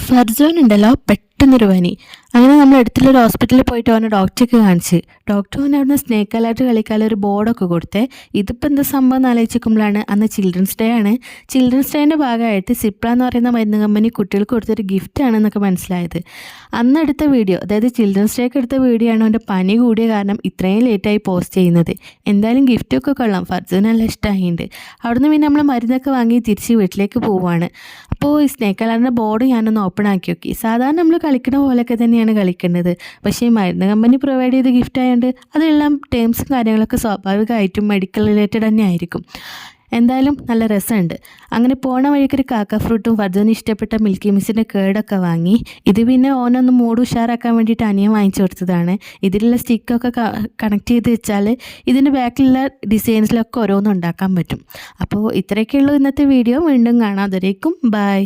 ഫർസോൻ ഉണ്ടല്ലോ പെട്ടെന്നൊരു പനി. അങ്ങനെ നമ്മൾ അടുത്തുള്ളൊരു ഹോസ്പിറ്റലിൽ പോയിട്ട് അവനെ ഡോക്ടർക്ക് കാണിച്ച്. ഡോക്ടർ അവനെ അവിടുന്ന് സ്നേക്ക് അലർട്ട് കളിക്കാനുള്ള ഒരു ബോർഡൊക്കെ കൊടുത്തേ. ഇതിപ്പോൾ എന്താ സംഭവം എന്ന് ആലോചിക്കുമ്പോഴാണ് അന്ന് ചിൽഡ്രൻസ് ഡേ ആണ്. ചിൽഡ്രൻസ് ഡേൻ്റെ ഭാഗമായിട്ട് സിപ്ല എന്ന് പറയുന്ന മരുന്ന് കമ്പനി കുട്ടികൾക്ക് കൊടുത്തൊരു ഗിഫ്റ്റ് ആണെന്നൊക്കെ മനസ്സിലായത്. അന്ന് എടുത്ത വീഡിയോ, അതായത് ചിൽഡ്രൻസ് ഡേക്ക് എടുത്ത വീഡിയോ ആണ് അവൻ്റെ പനി കൂടിയ കാരണം ഇത്രയും ലേറ്റായി പോസ്റ്റ് ചെയ്യുന്നത്. എന്തായാലും ഗിഫ്റ്റൊക്കെ കൊള്ളാം, ഫർസോന് നല്ല ഇഷ്ടമായിട്ടുണ്ട്. അവിടുന്ന് പിന്നെ നമ്മൾ മരുന്നൊക്കെ വാങ്ങി തിരിച്ച് വീട്ടിലേക്ക് പോവുകയാണ്. അപ്പോൾ ഈ സ്നേക്ക് അലർട്ടിൻ്റെ ബോർഡ് ഞാനൊന്ന് ഓപ്പൺ ആക്കി നോക്കി. സാധാരണ നമ്മൾ കളിക്കുന്ന പോലെയൊക്കെ തന്നെയാണ് കളിക്കേണ്ടത്. പക്ഷേ ഈ മരുന്ന് കമ്പനി പ്രൊവൈഡ് ചെയ്ത ഗിഫ്റ്റ് ആയതുകൊണ്ട് അതെല്ലാം ടേംസും കാര്യങ്ങളൊക്കെ സ്വാഭാവികമായിട്ടും മെഡിക്കൽ റിലേറ്റഡ് തന്നെ ആയിരിക്കും. എന്തായാലും നല്ല രസമുണ്ട്. അങ്ങനെ പോണ വഴിക്കൊരു കാക്ക ഫ്രൂട്ടും ഫർസോന് ഇഷ്ടപ്പെട്ട മിൽക്കി മിസ്സിൻ്റെ കേടൊക്കെ വാങ്ങി. ഇത് പിന്നെ ഓനൊന്ന് മൂഡ് ഉഷാറാക്കാൻ വേണ്ടിയിട്ട് അനിയൻ വാങ്ങിച്ചു കൊടുത്തതാണ്. ഇതിലുള്ള സ്റ്റിക്കൊക്കെ കണക്ട് ചെയ്ത് വെച്ചാൽ ഇതിൻ്റെ ബാക്കിലുള്ള ഡിസൈൻസിലൊക്കെ ഓരോന്നും ഉണ്ടാക്കാൻ പറ്റും. അപ്പോൾ ഇത്രയൊക്കെയുള്ളൂ ഇന്നത്തെ വീഡിയോ. വീണ്ടും കാണാം. അതുവരേക്കും ബൈ.